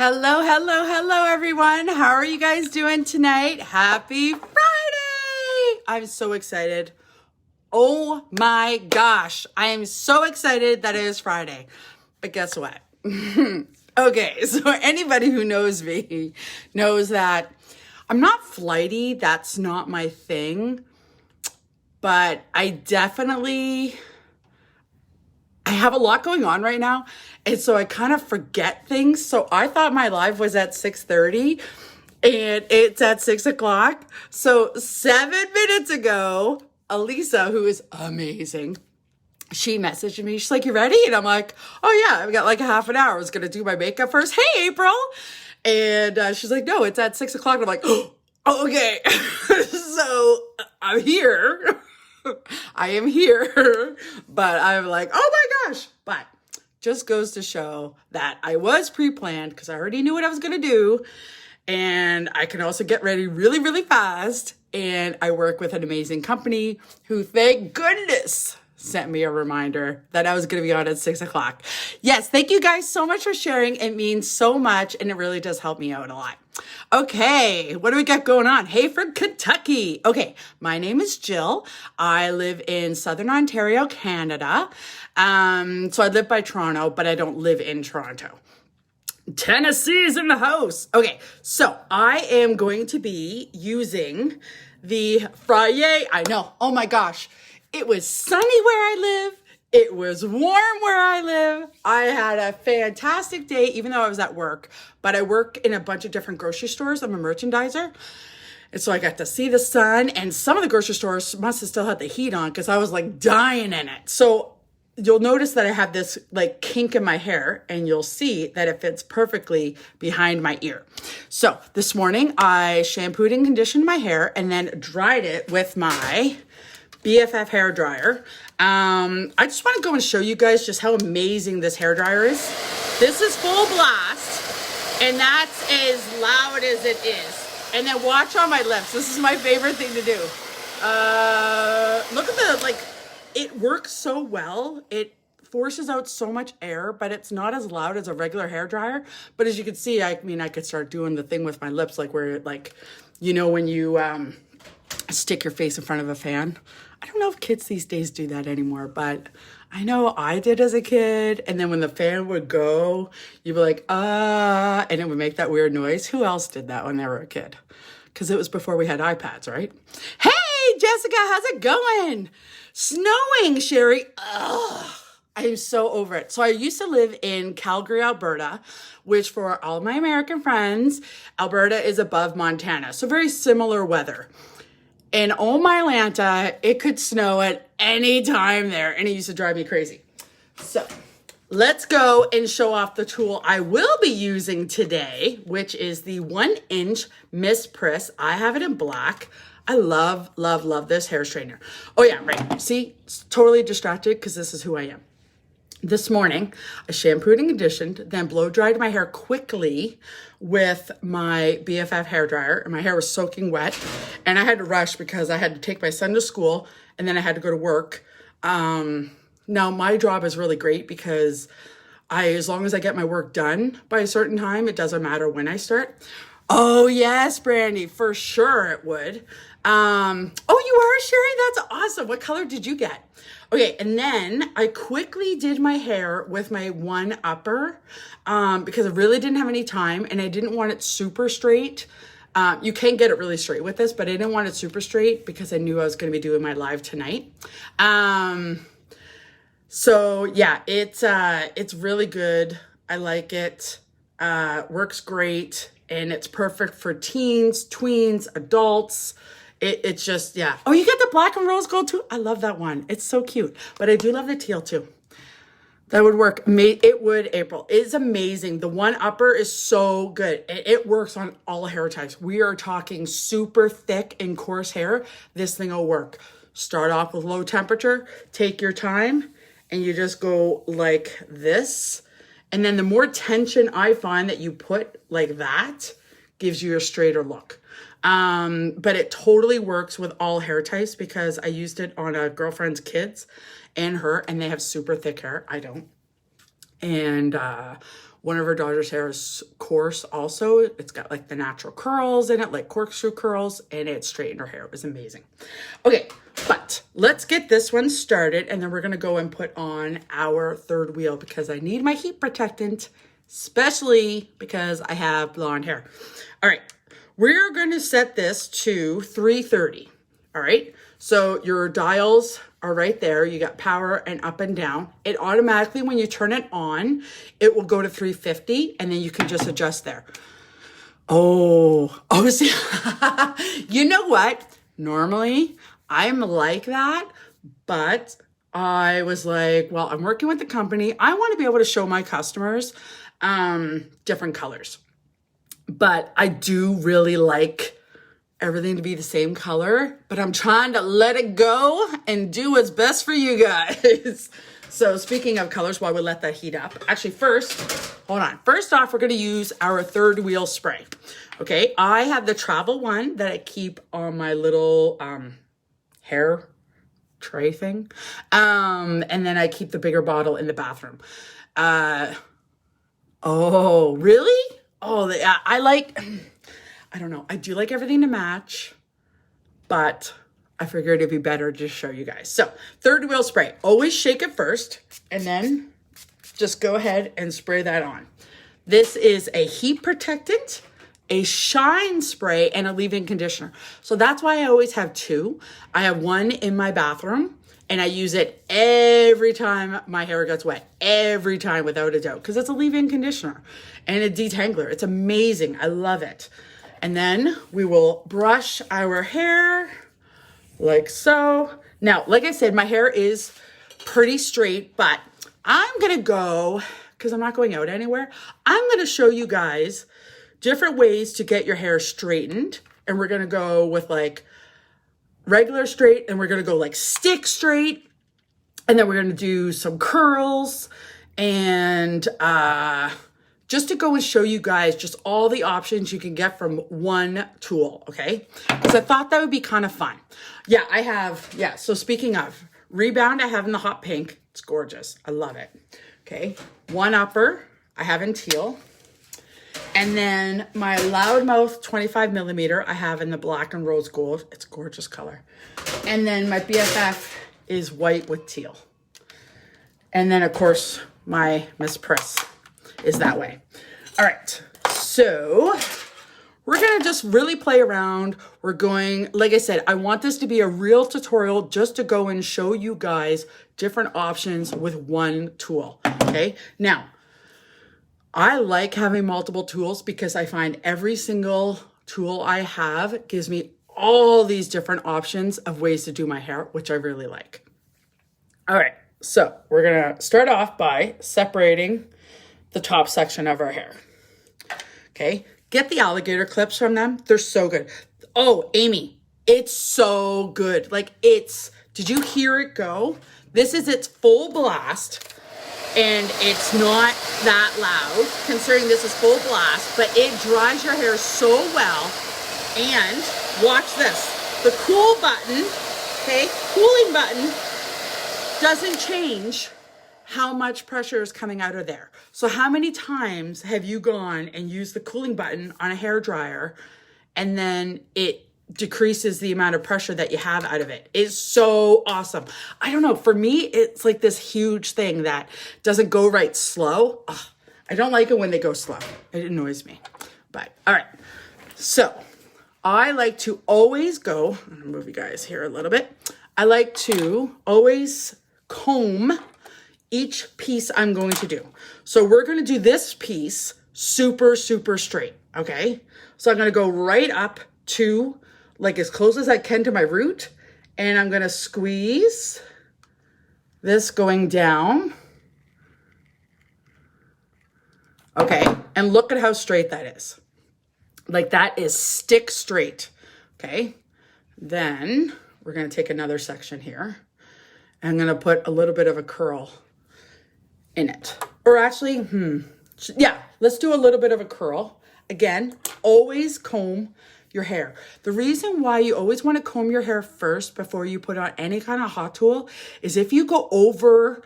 Hello, hello, hello, everyone. How are you guys doing tonight? Happy Friday! I'm so excited. Oh my gosh. I am so excited that it is Friday. But guess what? Okay, so anybody who knows me knows that I'm not flighty. That's not my thing. But I have a lot going on right now. And so I kind of forget things. So I thought my live was at 6:30 and it's at 6 o'clock. So 7 minutes ago, Elisa, who is amazing, she messaged me. She's like, "You ready?" And I'm like, "Oh yeah, I've got like a half an hour. I was going to do my makeup first. Hey, April." And she's like, "No, it's at 6 o'clock." And I'm like, "Oh, okay." So I'm here. I am here, but I'm like, oh my gosh. But just goes to show that I was pre-planned because I already knew what I was going to do. And I can also get ready really, really fast. And I work with an amazing company who, thank goodness, sent me a reminder that I was going to be on at 6 o'clock. Yes, thank you guys so much for sharing. It means so much, and it really does help me out a lot. Okay, what do we got going on? Hey, from Kentucky. Okay, my name is Jill. I live in Southern Ontario, Canada. So I live by Toronto, but I don't live in Toronto. Tennessee's in the house. Okay, so I am going to be using the Friday. I know, oh my gosh. It was sunny where I live. It was warm where I live. I had a fantastic day, even though I was at work. But I work in a bunch of different grocery stores. I'm a merchandiser. And so I got to see the sun. And some of the grocery stores must have still had the heat on because I was like dying in it. So you'll notice that I have this like kink in my hair. And you'll see that it fits perfectly behind my ear. So this morning I shampooed and conditioned my hair and then dried it with my BFF hair dryer. I just want to go and show you guys just how amazing this hair dryer is. This is full blast, and that's as loud as it is. And then watch on my lips. This is my favorite thing to do. Look at it works so well. It forces out so much air, but it's not as loud as a regular hair dryer. But as you can see, I could start doing the thing with my lips, like where when you stick your face in front of a fan. I don't know if kids these days do that anymore, but I know I did as a kid. And then when the fan would go, you'd be like, and it would make that weird noise. Who else did that when they were a kid? Because it was before we had iPads, right? Hey, Jessica, how's it going? Snowing, Sherry. Ugh. I'm so over it. So I used to live in Calgary, Alberta, which for all my American friends, Alberta is above Montana. So very similar weather. In my Atlanta, it could snow at any time there, and it used to drive me crazy. So let's go and show off the tool I will be using today, which is the 1-inch Miss Priss. I have it in black. I love, love, love this hair straightener. Oh yeah, right. See, totally distracted because this is who I am. This morning, I shampooed and conditioned, then blow dried my hair quickly with my BFF hair dryer. And my hair was soaking wet. And I had to rush because I had to take my son to school and then I had to go to work. Now, my job is really great because as long as I get my work done by a certain time, it doesn't matter when I start. Oh, yes, Brandy, for sure it would. Oh, you are, Sherry? That's awesome. What color did you get? Okay, and then I quickly did my hair with my 1-upper because I really didn't have any time and I didn't want it super straight. You can get it really straight with this, but I didn't want it super straight because I knew I was going to be doing my live tonight. So yeah, it's really good. I like it. Works great, and it's perfect for teens, tweens, adults. It's just, yeah. Oh, you get the black and rose gold too? I love that one. It's so cute. But I do love the teal too. That would work. It would, April. It's amazing. The 1-upper is so good. It works on all hair types. We are talking super thick and coarse hair. This thing will work. Start off with low temperature. Take your time. And you just go like this. And then the more tension I find that you put like that gives you a straighter look. But it totally works with all hair types because I used it on a girlfriend's kids and her, and they have super thick hair. I don't. And One of our daughter's hair is coarse also. It's got like the natural curls in it, like corkscrew curls, and it straightened her hair. It was amazing. Okay, but let's get this one started, and then we're gonna go and put on our third wheel because I need my heat protectant, especially because I have blonde hair. All right, we're gonna set this to 330. All right, so your dials are right there. You got power and up and down. It automatically, when you turn it on, it will go to 350, and then you can just adjust there. Oh, see, you know what? Normally, I'm like that, but I was like, well, I'm working with the company. I want to be able to show my customers different colors. But I do really like everything to be the same color, but I'm trying to let it go and do what's best for you guys. So speaking of colors, while we let that heat up, actually first, hold on. First off, we're going to use our third wheel spray. Okay, I have the travel one that I keep on my little hair tray thing. And then I keep the bigger bottle in the bathroom. Oh, really? Oh, I don't know. I do like everything to match, but I figured it'd be better to show you guys. So third wheel spray, always shake it first and then just go ahead and spray that on. This is a heat protectant, a shine spray, and a leave-in conditioner. So that's why I always have two. I have one in my bathroom and I use it every time my hair gets wet, every time without a doubt, because it's a leave-in conditioner and a detangler. It's amazing. I love it. And then we will brush our hair like so. Now, like I said, my hair is pretty straight, but I'm going to go, because I'm not going out anywhere, I'm going to show you guys different ways to get your hair straightened. And we're going to go with like regular straight, and we're going to go like stick straight. And then we're going to do some curls and just to go and show you guys just all the options you can get from one tool, okay? Because I thought that would be kind of fun. Yeah, so speaking of, Rebound I have in the hot pink. It's gorgeous. I love it. Okay, one upper I have in teal. And then my Loudmouth 25 millimeter I have in the black and rose gold. It's a gorgeous color. And then my BFF is white with teal. And then, of course, my Miss Press is that way. All right, so we're gonna just really play around. We're going, like I said, I want this to be a real tutorial just to go and show you guys different options with one tool, okay? Now, I like having multiple tools because I find every single tool I have gives me all these different options of ways to do my hair, which I really like. All right, so we're gonna start off by separating the top section of our hair. Okay, get the alligator clips from them. They're so good. Oh, Amy, it's so good. Like did you hear it go? This is its full blast and it's not that loud considering this is full blast, but it dries your hair so well. And watch this, the cool button, okay, cooling button doesn't change how much pressure is coming out of there. So how many times have you gone and used the cooling button on a hair dryer and then it decreases the amount of pressure that you have out of it? It's so awesome. I don't know, for me, it's like this huge thing that doesn't go right slow. Ugh, I don't like it when they go slow. It annoys me. But all right, so I like to always go, I'm gonna move you guys here a little bit. I like to always comb each piece I'm going to do. So we're going to do this piece super, super straight, okay? So I'm going to go right up to like as close as I can to my root, and I'm going to squeeze this going down. Okay, and look at how straight that is. Like that is stick straight, okay? Then we're going to take another section here. I'm going to put a little bit of a curl in it. Or actually, yeah, let's do a little bit of a curl. Again, always comb your hair. The reason why you always want to comb your hair first before you put on any kind of hot tool is if you go over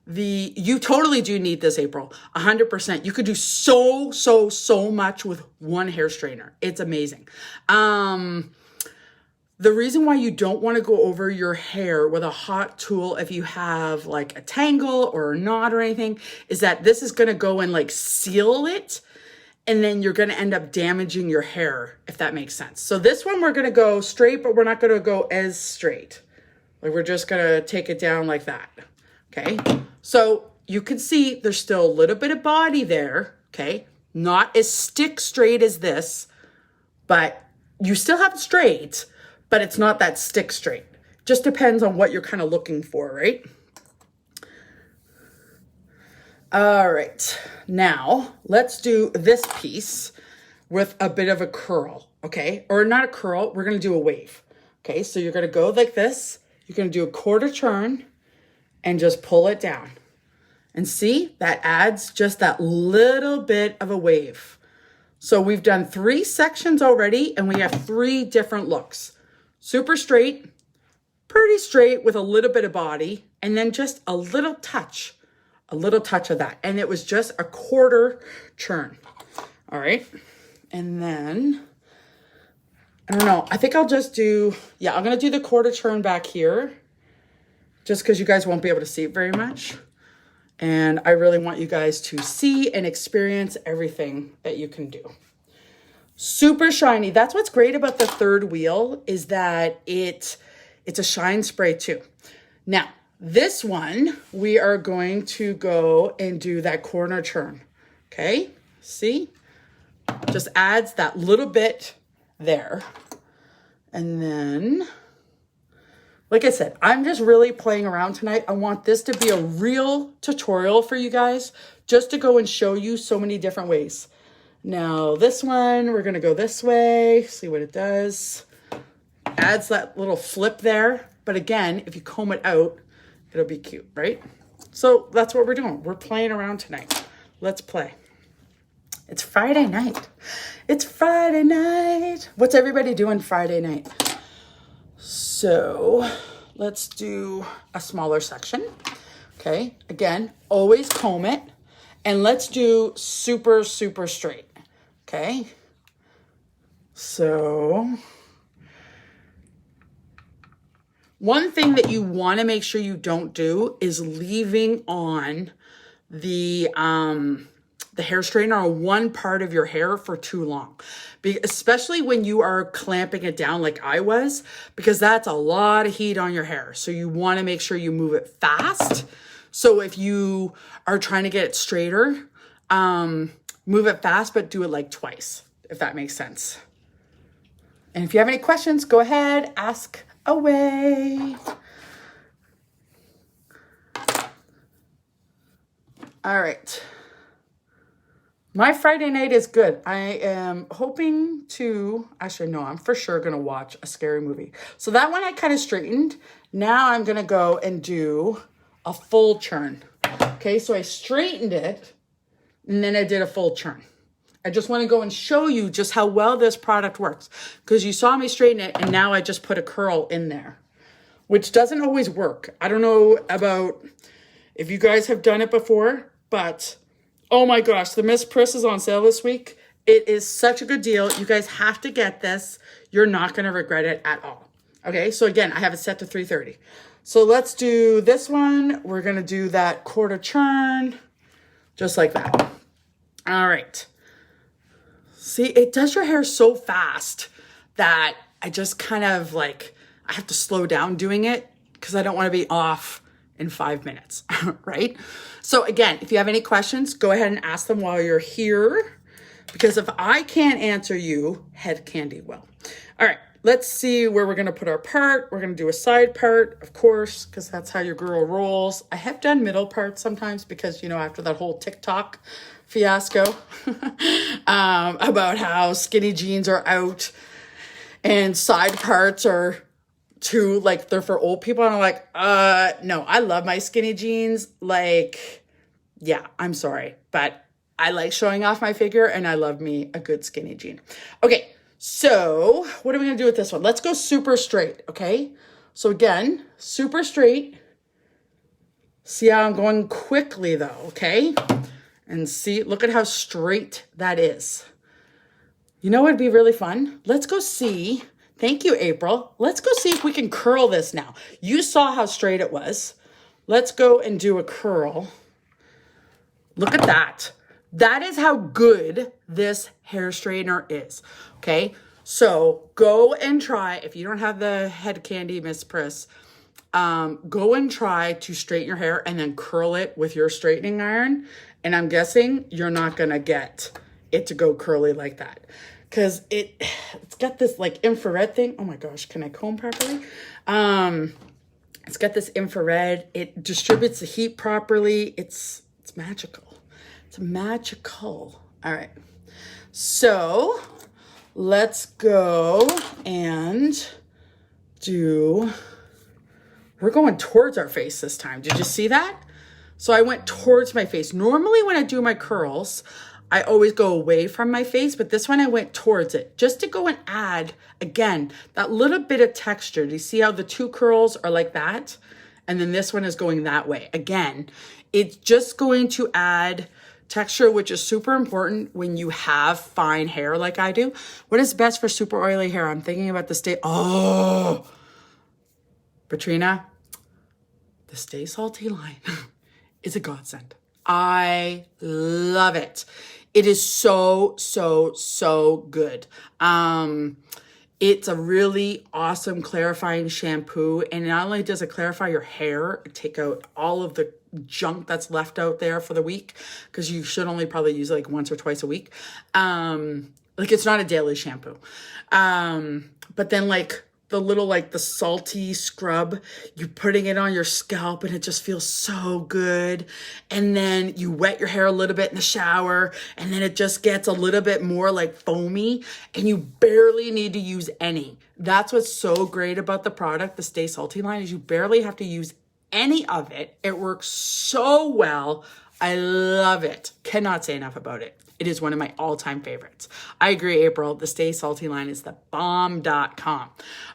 you totally do need this, April. 100%. You could do so much with one hair straightener. It's amazing. The reason why you don't want to go over your hair with a hot tool if you have like a tangle or a knot or anything is that this is going to go and like seal it, and then you're going to end up damaging your hair, if that makes sense. So this one we're going to go straight, but we're not going to go as straight. Like we're just going to take it down like that. Okay. So you can see there's still a little bit of body there. Okay. Not as stick straight as this, but you still have it straight, but it's not that stick straight. Just depends on what you're kind of looking for, right? All right, now let's do this piece with a bit of a curl, okay? Or not a curl, we're gonna do a wave. Okay, so you're gonna go like this, you're gonna do a quarter turn and just pull it down. And see, that adds just that little bit of a wave. So we've done 3 sections already and we have 3 different looks. Super straight, pretty straight with a little bit of body, and then just a little touch of that. And it was just a quarter turn. All right. And then, I don't know, I think I'll just do, I'm going to do the quarter turn back here just because you guys won't be able to see it very much. And I really want you guys to see and experience everything that you can do. Super shiny. That's what's great about the third wheel is that it's a shine spray too. Now, this one, we are going to go and do that corner turn. Okay, see? Just adds that little bit there. And then, like I said, I'm just really playing around tonight. I want this to be a real tutorial for you guys, just to go and show you so many different ways. Now this one, we're gonna go this way, see what it does. Adds that little flip there. But again, if you comb it out, it'll be cute, right? So that's what we're doing. We're playing around tonight. Let's play. It's Friday night. It's Friday night. What's everybody doing Friday night? So let's do a smaller section. Okay, again, always comb it. And let's do super straight. Okay, so one thing that you want to make sure you don't do is leaving on the hair straightener on one part of your hair for too long, especially when you are clamping it down like I was, because that's a lot of heat on your hair. So you want to make sure you move it fast. So if you are trying to get it straighter, move it fast, but do it like twice, if that makes sense. And if you have any questions, go ahead, ask away. All right. My Friday night is good. I am hoping to, actually no, I'm for sure going to watch a scary movie. So that one I kind of straightened. Now I'm going to go and do a full turn. Okay, so I straightened it and then I did a full turn. I just want to go and show you just how well this product works, because you saw me straighten it and now I just put a curl in there, which doesn't always work. I don't know about if you guys have done it before, but oh my gosh, the Miss Priss is on sale this week. It is such a good deal. You guys have to get this. You're not going to regret it at all. Okay, so again, I have it set to 330. So let's do this one. We're going to do that quarter turn, just like that. All right. See, it does your hair so fast that I just kind of like, I have to slow down doing it because I don't want to be off in 5 minutes, right? So again, if you have any questions, go ahead and ask them while you're here, because if I can't answer you, Head Candy will. All right, let's see where we're gonna put our part. We're gonna do a side part, of course, because that's how your girl rolls. I have done middle parts sometimes because, you know, after that whole TikTok fiasco about how skinny jeans are out and side parts are too, like, they're for old people. And I'm like, no, I love my skinny jeans. Like, yeah, I'm sorry, but I like showing off my figure and I love me a good skinny jean. Okay, so what are we gonna do with this one? Let's go super straight, okay? So again, super straight, See how I'm going quickly though, okay? And see, look at how straight that is. You know what would be really fun? Let's go see. Thank you, April. Let's go see if we can curl this now. You saw how straight it was. Let's go and do a curl. Look at that. That is how good this hair straightener is, okay? So go and try, if you don't have the head candy, Miss Pris, go and try to straighten your hair and then curl it with your straightening iron. And I'm guessing you're not gonna get it to go curly like that. Because it's got this like infrared thing. Oh my gosh, can I comb properly? It's got this infrared. It distributes the heat properly. It's magical. It's magical. All right. So let's go and we're going towards our face this time. Did you see that? So I went towards my face. Normally when I do my curls, I always go away from my face, but this one I went towards it just to go and add, again, that little bit of texture. Do you see how the two curls are like that? And then this one is going that way. Again, it's just going to add texture, which is super important when you have fine hair like I do. What is best for super oily hair? I'm thinking about the Patrina, the Stay Salty line is a godsend. I love it. It is so, so, so good. It's a really awesome clarifying shampoo. And not only does it clarify your hair, take out all of the junk that's left out there for the week, because you should only probably use it like once or twice a week. Like it's not a daily shampoo. But then like the little, like the salty scrub, you're putting it on your scalp and it just feels so good. And then you wet your hair a little bit in the shower and then it just gets a little bit more like foamy and you barely need to use any. That's what's so great about the product, the Stay Salty line, is you barely have to use any of it. It works so well. I love it. Cannot say enough about it. It is one of my all-time favorites. I agree, April. The Stay Salty line is the bomb.com.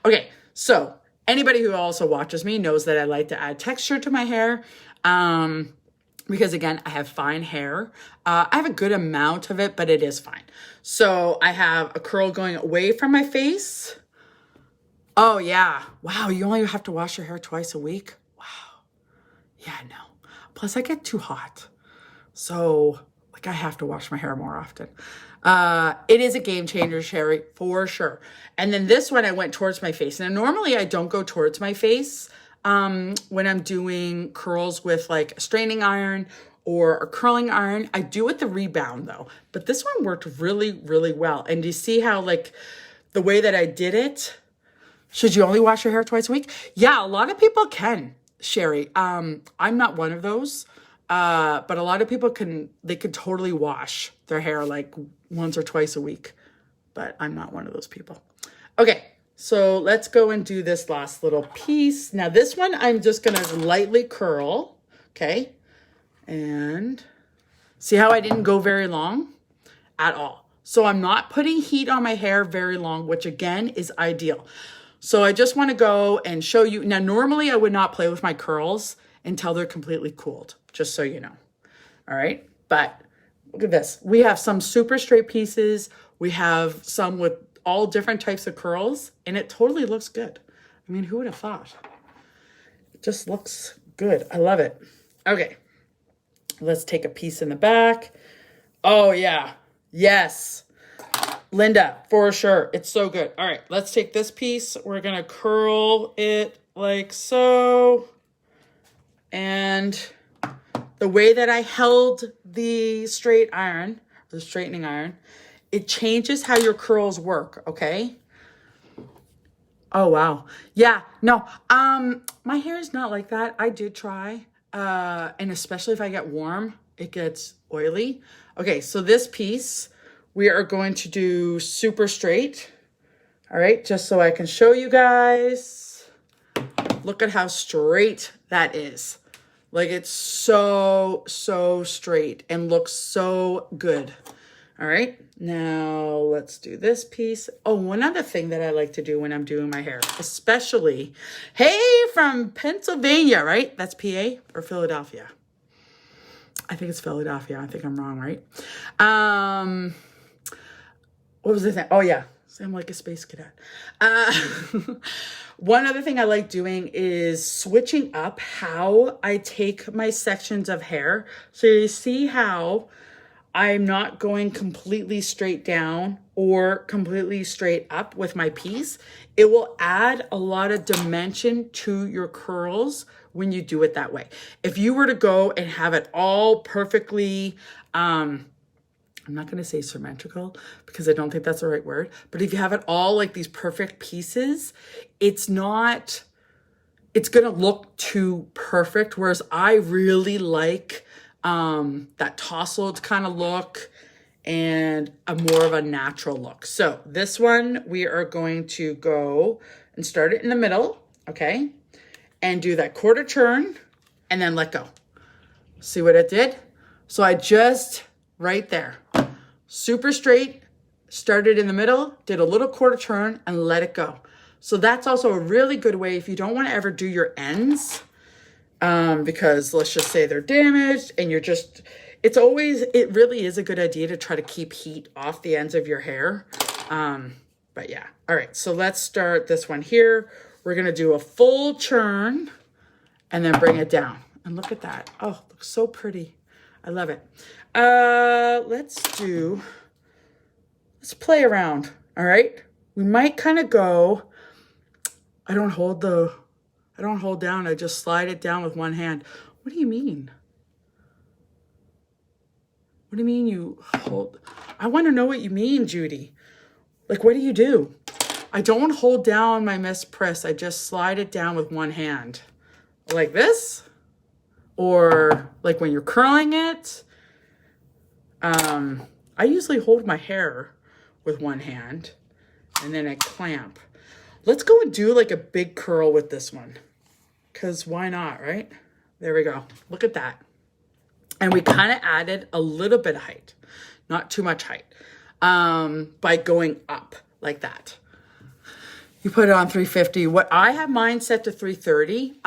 Okay, so anybody who also watches me knows that I like to add texture to my hair because, again, I have fine hair. I have a good amount of it, but it is fine. So I have a curl going away from my face. Oh, yeah. Wow, you only have to wash your hair twice a week? Wow. Yeah, no. Plus, I get too hot. So I have to wash my hair more often. It is a game changer, Sherry, for sure. And then this one, I went towards my face. Now, normally I don't go towards my face when I'm doing curls with like a straightening iron or a curling iron. I do with the rebound though. But this one worked really, really well. And do you see how like the way that I did it? Should you only wash your hair twice a week? Yeah, a lot of people can, Sherry. I'm not one of those. But a lot of people can totally wash their hair like once or twice a week, but I'm not one of those people. Okay, so let's go and do this last little piece. Now this one, I'm just going to lightly curl. Okay. And see how I didn't go very long at all. So I'm not putting heat on my hair very long, which again is ideal. So I just want to go and show you. Now, normally I would not play with my curls until they're completely cooled, just so you know. All right, but look at this. We have some super straight pieces. We have some with all different types of curls, and it totally looks good. I mean, who would have thought? It just looks good. I love it. Okay, let's take a piece in the back. Oh, yeah. Yes. Linda, for sure. It's so good. All right, let's take this piece. We're going to curl it like so. And the way that I held the straight iron, the straightening iron, it changes how your curls work, okay? Oh, wow. Yeah, no, my hair is not like that. I did try, and especially if I get warm, it gets oily. Okay, so this piece, we are going to do super straight. All right, just so I can show you guys. Look at how straight that is. Like it's so, so straight and looks so good. All All right, now let's do this piece. Oh, one other thing that I like to do when I'm doing my hair, especially, hey, from Pennsylvania, right? That's PA or Philadelphia? I think it's Philadelphia. I think I'm wrong, right? What was the thing? Oh, yeah. So I'm like a space cadet. One other thing I like doing is switching up how I take my sections of hair. So you see how I'm not going completely straight down or completely straight up with my piece. It will add a lot of dimension to your curls when you do it that way. If you were to go and have it all perfectly, I'm not going to say symmetrical because I don't think that's the right word, but if you have it all like these perfect pieces, it's going to look too perfect. Whereas I really like that tousled kind of look and a more of a natural look. So this one, we are going to go and start it in the middle, okay? And do that quarter turn and then let go. See what it did? So I just, right there, super straight, started in the middle, did a little quarter turn and let it go. So that's also a really good way if you don't want to ever do your ends, because let's just say they're damaged and you're just, it really is a good idea to try to keep heat off the ends of your hair. But yeah, all right, so let's start this one here. We're gonna do a full churn and then bring it down. And look at that. Oh, it looks so pretty. I love it. Let's play around, all right? We might kind of go, I don't hold down, I just slide it down with one hand. What do you mean? What do you mean you hold? I want to know what you mean, Judy. Like, what do you do? I don't hold down my Miss Press. I just slide it down with one hand. Like this? Or like when you're curling it? I usually hold my hair with one hand and then I clamp. Let's go and do like a big curl with this one. Because why not, right? There we go. Look at that. And we kind of added a little bit of height. Not too much height. By going up like that. You put it on 350. What I have mine set to 330.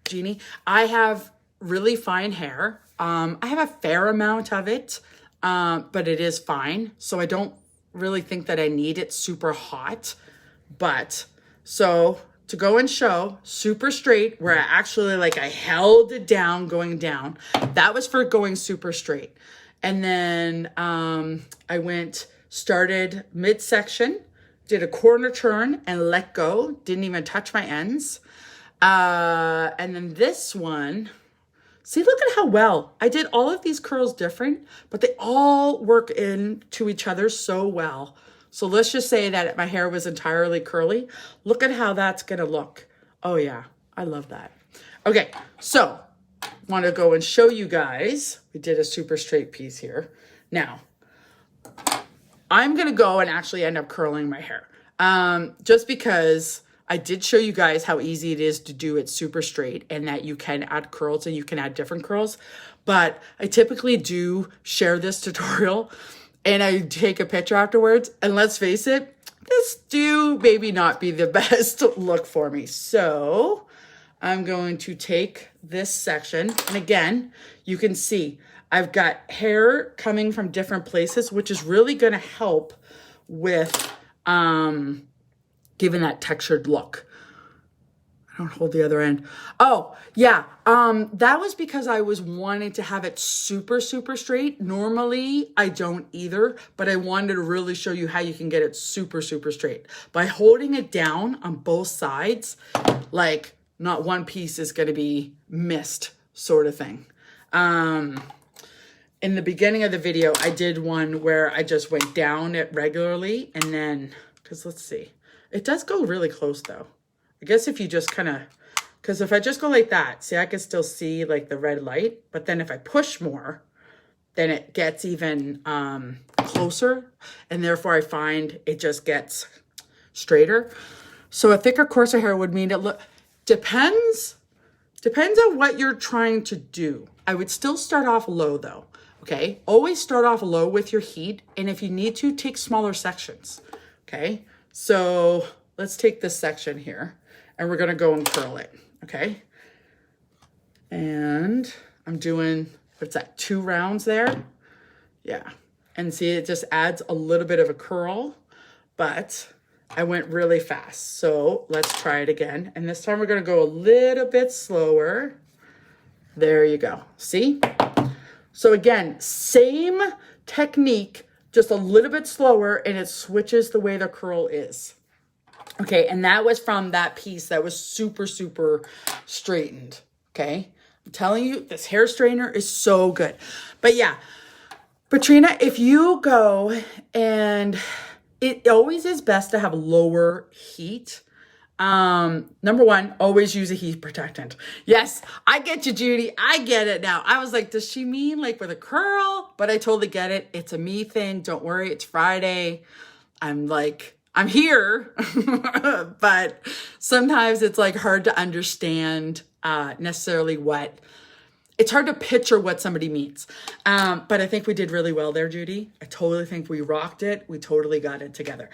Jeannie, I have really fine hair. I have a fair amount of it, but it is fine. So I don't really think that I need it super hot. But so to go and show super straight where I actually I held it down going down. That was for going super straight. And then I started midsection, did a corner turn and let go. Didn't even touch my ends. And then this one, see, look at how well I did all of these curls different, but they all work into each other so well. So let's just say that my hair was entirely curly. Look at how that's going to look. Oh yeah, I love that. Okay, so want to go and show you guys. We did a super straight piece here. Now, I'm going to go and actually end up curling my hair. Just because I did show you guys how easy it is to do it super straight and that you can add curls and you can add different curls. But I typically do share this tutorial and I take a picture afterwards. And let's face it, this do maybe not be the best look for me. So I'm going to take this section. And again, you can see I've got hair coming from different places, which is really going to help with giving that textured look. I don't hold the other end. Oh, yeah. That was because I was wanting to have it super, super straight. Normally, I don't either, but I wanted to really show you how you can get it super, super straight. By holding it down on both sides, like not one piece is going to be missed sort of thing. In the beginning of the video, I did one where I just went down it regularly and then, because let's see. It does go really close though. I guess if you just kind of, because if I just go like that, see, I can still see like the red light, but then if I push more, then it gets even closer, and therefore I find it just gets straighter. So a thicker, coarser hair would mean it depends on what you're trying to do. I would still start off low though. Okay, always start off low with your heat, and if you need to, take smaller sections. Okay, so let's take this section here, and we're gonna go and curl it. Okay, and I'm doing, what's that, 2 rounds there? Yeah, and see, it just adds a little bit of a curl, but I went really fast. So let's try it again, and this time we're gonna go a little bit slower. There you go. See? So again, same technique, just a little bit slower, and it switches the way the curl is. Okay, and that was from that piece that was super, super straightened. Okay, I'm telling you, this hair straightener is so good. But yeah, Patrina, if you go, and it always is best to have lower heat. Number one, always use a heat protectant. Yes, I get you, Judy. I get it now. I was like, does she mean like with a curl? But I totally get it. It's a me thing. Don't worry. It's Friday. I'm here. But sometimes it's like hard to understand, necessarily it's hard to picture what somebody means. But I think we did really well there, Judy. I totally think we rocked it. We totally got it together.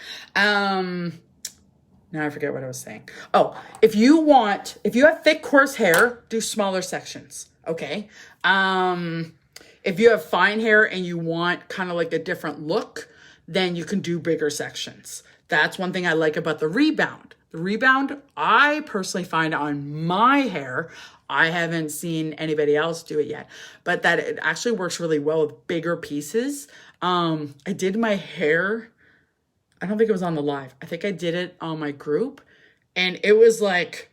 Now I forget what I was saying. Oh, if you have thick, coarse hair, do smaller sections, okay? If you have fine hair and you want kind of like a different look, then you can do bigger sections. That's one thing I like about the rebound. The rebound, I personally find on my hair, I haven't seen anybody else do it yet, but that it actually works really well with bigger pieces. I did my hair, I don't think it was on the live. I think I did it on my group, and it was like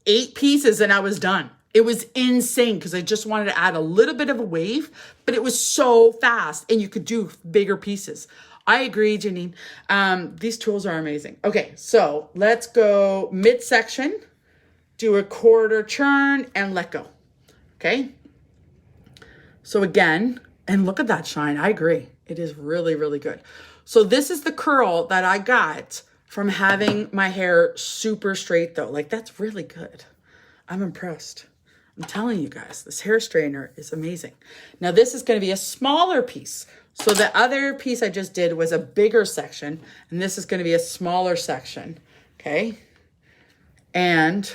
8 pieces and I was done. It was insane because I just wanted to add a little bit of a wave, but it was so fast and you could do bigger pieces. I agree, Janine. These tools are amazing. Okay, so let's go midsection, do a quarter turn and let go. Okay. So again, and look at that shine. I agree. It is really, really good. So this is the curl that I got from having my hair super straight though. Like that's really good. I'm impressed. I'm telling you guys, this hair straightener is amazing. Now this is going to be a smaller piece. So the other piece I just did was a bigger section, and this is going to be a smaller section. Okay. And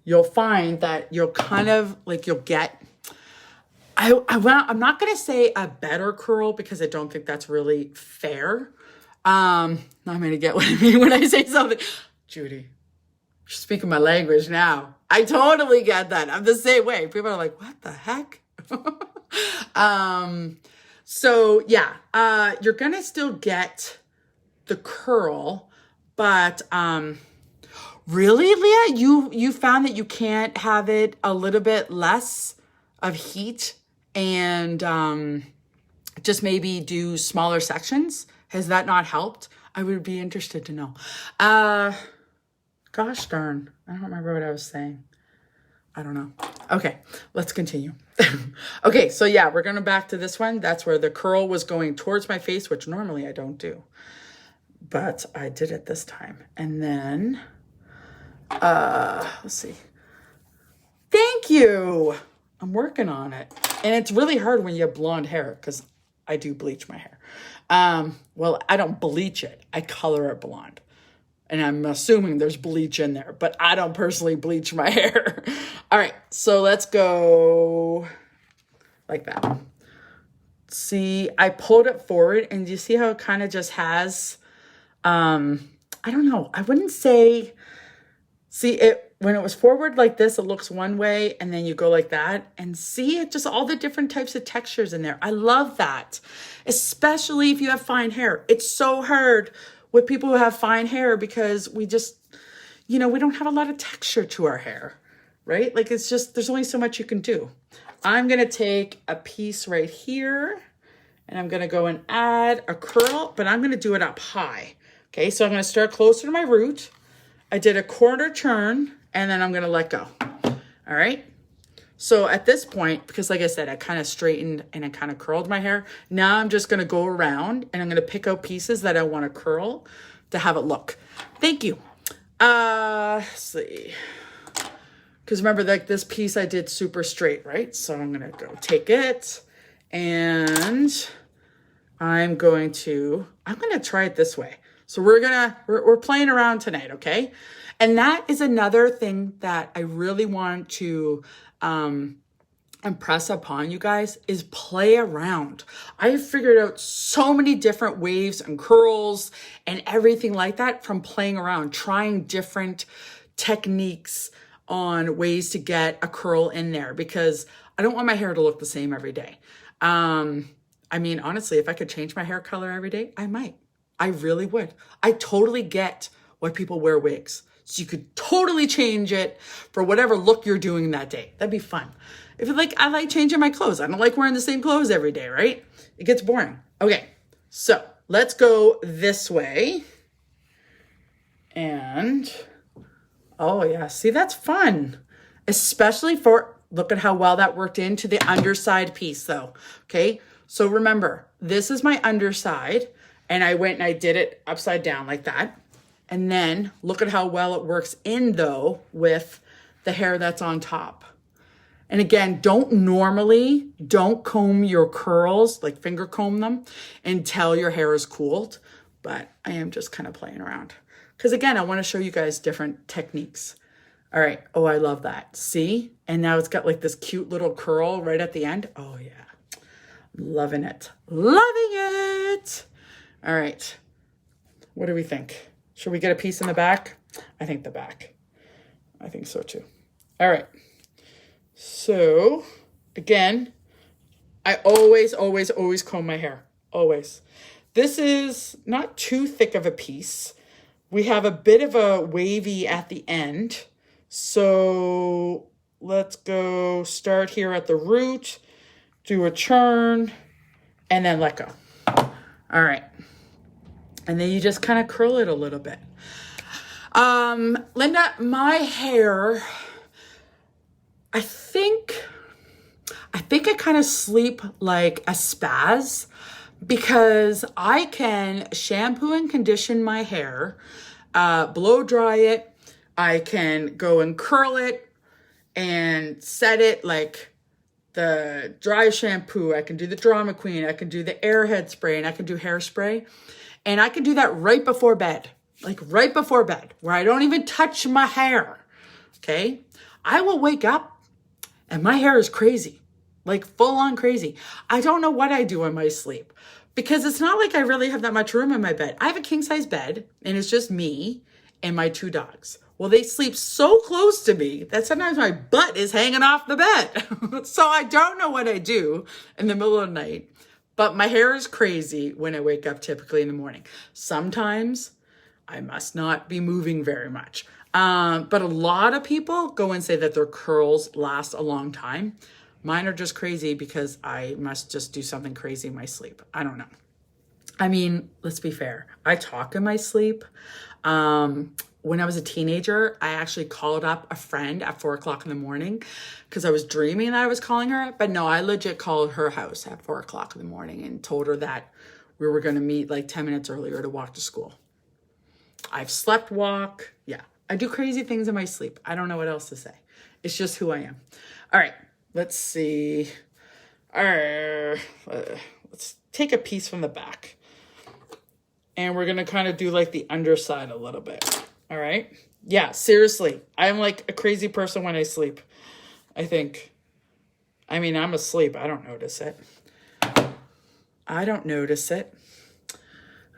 you'll find that you'll kind of like, you'll get, I'm not going to say a better curl because I don't think that's really fair. I'm going to get what I mean when I say something. Judy, you're speaking my language now. I totally get that. I'm the same way. People are like, what the heck? So yeah, you're going to still get the curl, but, really, Leah, you found that you can't have it a little bit less of heat and just maybe do smaller sections? Has that not helped? I would be interested to know. Gosh darn, I don't remember what I was saying. I don't know. Okay, let's continue. Okay, so yeah, we're going back to this one. That's where the curl was going towards my face, which normally I don't do. But I did it this time. And then, let's see. Thank you. I'm working on it. And it's really hard when you have blonde hair because I do bleach my hair. Well, I don't bleach it. I color it blonde. And I'm assuming there's bleach in there, but I don't personally bleach my hair. All right, so let's go like that. See, I pulled it forward, and you see how it kind of just has, I don't know. I wouldn't say, see it, when it was forward like this, it looks one way, and then you go like that, and see it, just all the different types of textures in there. I love that, especially if you have fine hair. It's so hard with people who have fine hair because we just, we don't have a lot of texture to our hair, right? Like it's just, there's only so much you can do. I'm going to take a piece right here and I'm going to go and add a curl, but I'm going to do it up high. Okay. So I'm going to start closer to my root. I did a quarter turn and then I'm going to let go. All right. So at this point, because like I said, I kind of straightened and I kind of curled my hair. Now I'm just going to go around and I'm going to pick out pieces that I want to curl to have it look. Thank you. Let's see. Because remember, like this piece I did super straight, right? So I'm going to go take it And I'm going to try it this way. So we're playing around tonight, okay? And that is another thing that I really want to impress upon you guys is play around. I figured out so many different waves and curls and everything like that from playing around, trying different techniques on ways to get a curl in there, because I don't want my hair to look the same every day. I mean, honestly, if I could change my hair color every day, I might. I really would. I totally get why people wear wigs. So you could totally change it for whatever look you're doing that day. That'd be fun. If you like, I like changing my clothes. I don't like wearing the same clothes every day, right? It gets boring. Okay, so let's go this way. And, oh yeah, see, that's fun. Especially for, look at how well that worked into the underside piece though, okay? So remember, this is my underside, and I went and I did it upside down like that. And then look at how well it works in though with the hair that's on top. And again, don't comb your curls, like finger comb them until your hair is cooled. But I am just kind of playing around. Because again, I want to show you guys different techniques. All right. Oh, I love that. See? And now it's got like this cute little curl right at the end. Oh yeah. Loving it. Loving it. All right. What do we think? Should we get a piece in the back? I think the back. I think so too. All right. So again, I always comb my hair. Always. This is not too thick of a piece. We have a bit of a wavy at the end. So let's go start here at the root, do a churn, and then let go. All right. And then you just kind of curl it a little bit. Linda, my hair, I think I kind of sleep like a spaz, because I can shampoo and condition my hair, blow dry it. I can go and curl it and set it like the dry shampoo. I can do the Drama Queen. I can do the Airhead spray, and I can do Hairspray. And I can do that right before bed, like right before bed, where I don't even touch my hair, okay? I will wake up and my hair is crazy, like full on crazy. I don't know what I do in my sleep, because it's not like I really have that much room in my bed. I have a king size bed, and it's just me and my 2 dogs. Well, they sleep so close to me that sometimes my butt is hanging off the bed. So I don't know what I do in the middle of the night. But my hair is crazy when I wake up typically in the morning. Sometimes I must not be moving very much. But a lot of people go and say that their curls last a long time. Mine are just crazy because I must just do something crazy in my sleep. I don't know. I mean, let's be fair. I talk in my sleep. When I was a teenager, I actually called up a friend at 4 o'clock in the morning because I was dreaming that I was calling her. But no, I legit called her house at 4 o'clock in the morning and told her that we were going to meet like 10 minutes earlier to walk to school. I've slept walk. Yeah, I do crazy things in my sleep. I don't know what else to say. It's just who I am. All right, let's see. Let's take a piece from the back. And we're going to kind of do like the underside a little bit. All right. Yeah, seriously. I'm like a crazy person when I sleep, I think. I mean, I'm asleep. I don't notice it.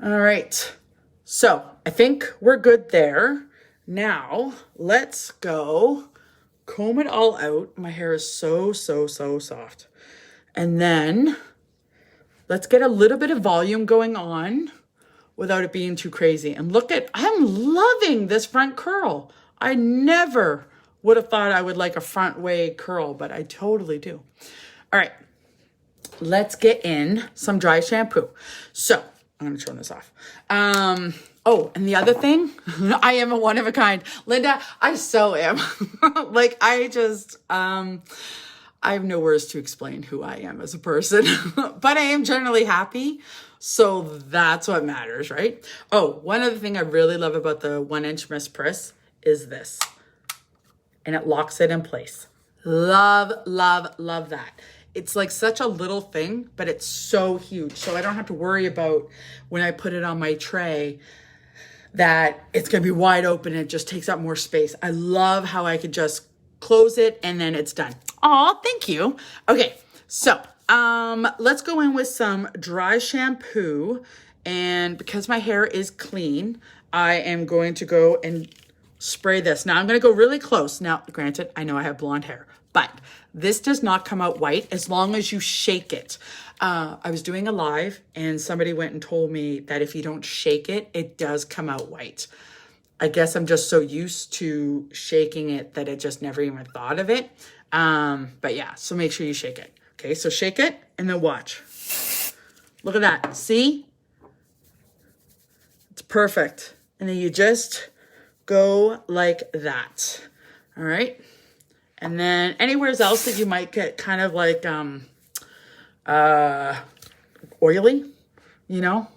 All right. So I think we're good there. Now let's go comb it all out. My hair is so soft. And then let's get a little bit of volume going on without it being too crazy. And look at, I'm loving this front curl. I never would have thought I would like a front way curl, but I totally do. All right, let's get in some dry shampoo. So I'm gonna turn this off. Oh, and the other thing, I am a one of a kind. Linda, I so am. Like, I have no words to explain who I am as a person, but I am generally happy. So that's what matters, right? Oh, one other thing I really love about the 1-inch Miss Press is this. And it locks it in place. Love that. It's like such a little thing, but it's so huge. So I don't have to worry about when I put it on my tray that it's going to be wide open and it just takes up more space. I love how I could just close it and then it's done. Aw, thank you. Okay, so let's go in with some dry shampoo. And because my hair is clean, I am going to go and spray this. Now I'm going to go really close. Now, granted, I know I have blonde hair, but this does not come out white as long as you shake it. I was doing a live and somebody went and told me that if you don't shake it, it does come out white. I guess I'm just so used to shaking it that I just never even thought of it. But yeah, so make sure you shake it. Okay, so shake it and then watch. Look at that. See? It's perfect. And then you just go like that. All right. And then anywhere else that you might get kind of like oily, you know.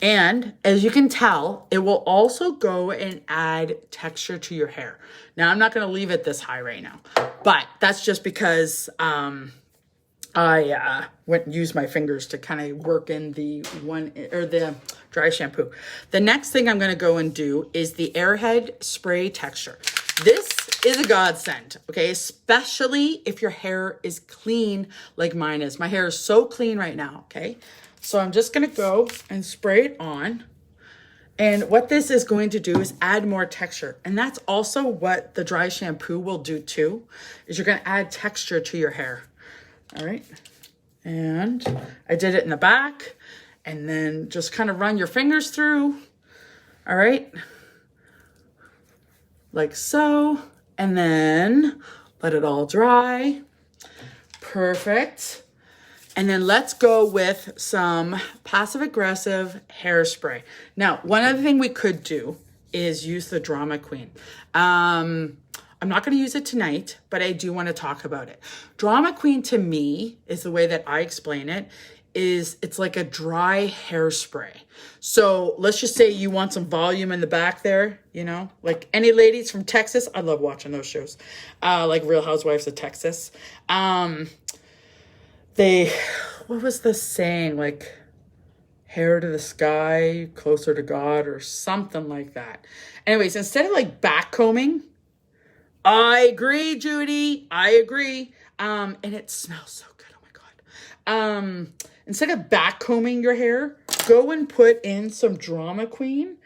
And as you can tell, it will also go and add texture to your hair. Now, I'm not going to leave it this high right now, but that's just because I went and used my fingers to kind of work in the dry shampoo. The next thing I'm going to go and do is the Airhead spray texture. This is a godsend, okay? Especially if your hair is clean like mine is. My hair is so clean right now, okay? So I'm just going to go and spray it on. And what this is going to do is add more texture. And that's also what the dry shampoo will do too, is you're going to add texture to your hair. All right. And I did it in the back and then just kind of run your fingers through. All right. Like so. And then let it all dry. Perfect. And then let's go with some passive aggressive hairspray. Now, one other thing we could do is use the Drama Queen. I'm not going to use it tonight, but I do want to talk about it. Drama Queen to me is the way that I explain it is it's like a dry hairspray. So let's just say you want some volume in the back there, you know, like any ladies from Texas. I love watching those shows, like Real Housewives of Texas. What was the saying? Like hair to the sky, closer to God or something like that. Anyways, instead of like back combing, I agree, Judy. I agree. And it smells so good. Oh my God. Instead of back combing your hair, go and put in some Drama Queen.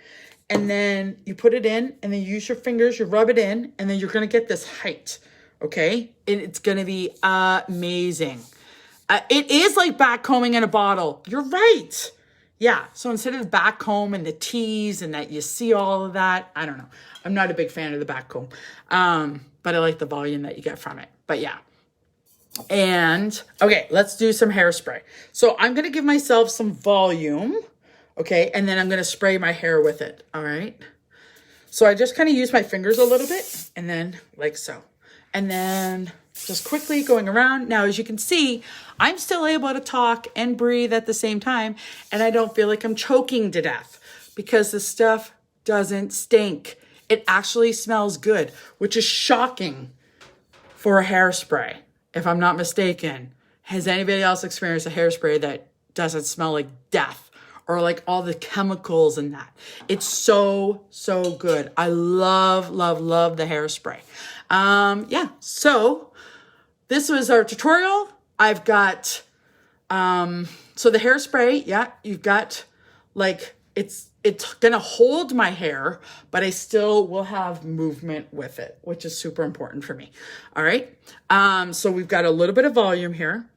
And then you put it in and then you use your fingers, you rub it in, and then you're going to get this height. Okay. And it's going to be amazing. It is like back combing in a bottle. You're right. Yeah. So instead of back comb and the tease and that you see all of that, I don't know. I'm not a big fan of the back comb. But I like the volume that you get from it. But yeah. And okay, let's do some hairspray. So I'm going to give myself some volume. Okay. And then I'm going to spray my hair with it. All right. So I just kind of use my fingers a little bit and then like so. And then just quickly going around. Now, as you can see, I'm still able to talk and breathe at the same time. And I don't feel like I'm choking to death because the stuff doesn't stink. It actually smells good, which is shocking for a hairspray, if I'm not mistaken. Has anybody else experienced a hairspray that doesn't smell like death or like all the chemicals in that? It's so, so good. I love, love, love the hairspray. Yeah, so this was our tutorial. I've got, so the hairspray, yeah, you've got like, it's gonna hold my hair, but I still will have movement with it, which is super important for me. All right. So we've got a little bit of volume here,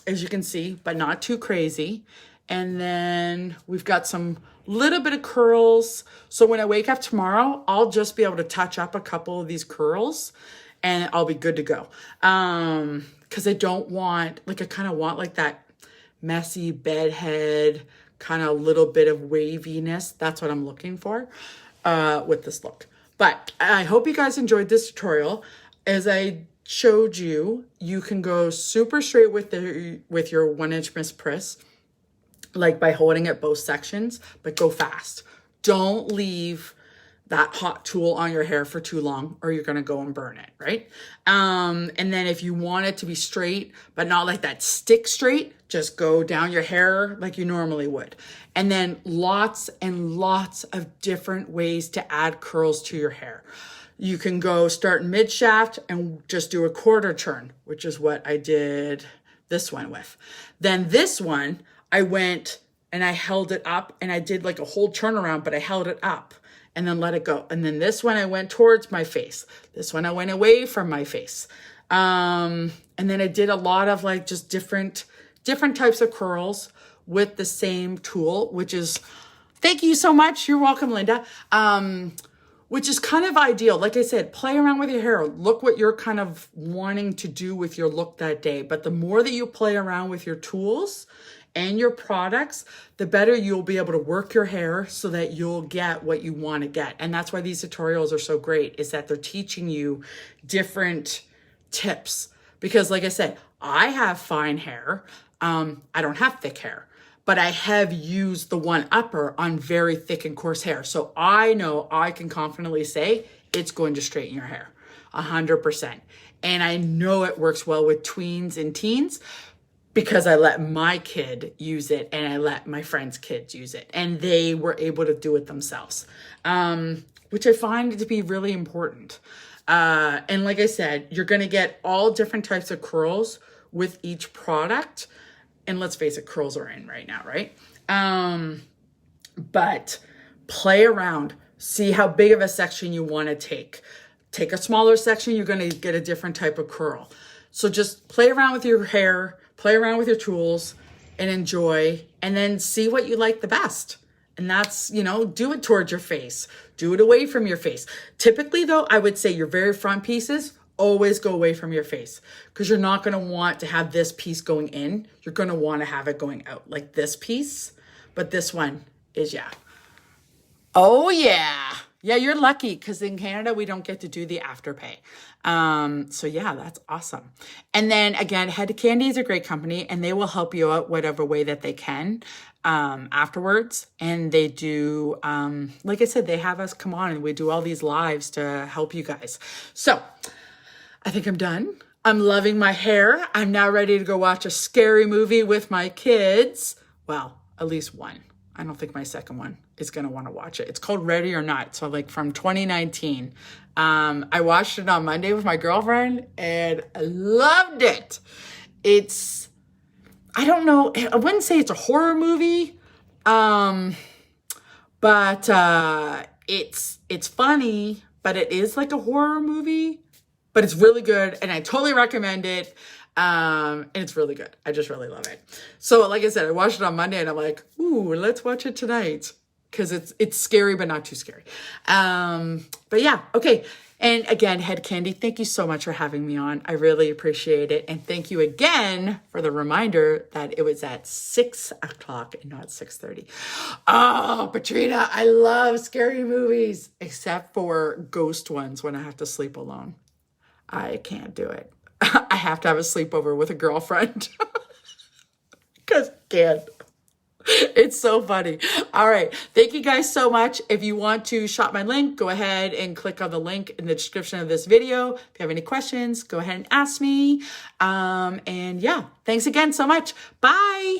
as you can see, but not too crazy. And then we've got some little bit of curls. So when I wake up tomorrow, I'll just be able to touch up a couple of these curls and I'll be good to go. Cause I don't want, like, I kind of want like that messy bedhead, kind of little bit of waviness. That's what I'm looking for with this look. But I hope you guys enjoyed this tutorial. As I showed you, you can go super straight with your 1-inch Miss Priss, like by holding it both sections, but go fast. Don't leave that hot tool on your hair for too long, or you're going to go and burn it, right? And then if you want it to be straight, but not like that stick straight, just go down your hair like you normally would. And then lots and lots of different ways to add curls to your hair. You can go start mid shaft and just do a quarter turn, which is what I did this one with. Then this one, I went and I held it up and I did like a whole turnaround, but I held it up and then let it go. And then this one, I went towards my face. This one, I went away from my face. And then I did a lot of like just different types of curls with the same tool, which is, thank you so much. You're welcome, Linda. Which is kind of ideal. Like I said, play around with your hair. Look what you're kind of wanting to do with your look that day. But the more that you play around with your tools and your products, the better you'll be able to work your hair so that you'll get what you want to get. And that's why these tutorials are so great, is that they're teaching you different tips. Because like I said, I have fine hair. I don't have thick hair, but I have used the one upper on very thick and coarse hair. So I know I can confidently say it's going to straighten your hair 100%. And I know it works well with tweens and teens because I let my kid use it and I let my friends' kids use it, and they were able to do it themselves, which I find to be really important. And like I said, you're going to get all different types of curls with each product. And let's face it, curls are in right now, right? But play around, see how big of a section you want to take. Take a smaller section, you're going to get a different type of curl. So just play around with your hair, play around with your tools, and enjoy, and then see what you like the best. And that's, do it towards your face. Do it away from your face. Typically, though, I would say your very front pieces, always go away from your face, because you're not going to want to have this piece going in. You're going to want to have it going out like this piece. But this one is, yeah. Oh, yeah. Yeah, you're lucky, because in Canada, we don't get to do the afterpay. So yeah, that's awesome. And then again, Head Candy is a great company, and they will help you out whatever way that they can afterwards. And they do, like I said, they have us come on and we do all these lives to help you guys. So I think I'm done. I'm loving my hair. I'm now ready to go watch a scary movie with my kids. Well, at least one. I don't think my second one is going to want to watch it. It's called Ready or Not. So like from 2019. I watched it on Monday with my girlfriend and I loved it. I don't know, I wouldn't say it's a horror movie. But it's funny, but it is like a horror movie. But it's really good, and I totally recommend it. And it's really good. I just really love it. So like I said, I watched it on Monday, and I'm like, ooh, let's watch it tonight, because it's scary, but not too scary. But yeah, okay. And again, Head Candy, thank you so much for having me on. I really appreciate it. And thank you again for the reminder that it was at 6 o'clock and not 6:30. Oh, Patrina, I love scary movies, except for ghost ones when I have to sleep alone. I can't do it. I have to have a sleepover with a girlfriend because I can't. It's so funny. All right. Thank you guys so much. If you want to shop my link, go ahead and click on the link in the description of this video. If you have any questions, go ahead and ask me. And yeah, thanks again so much. Bye.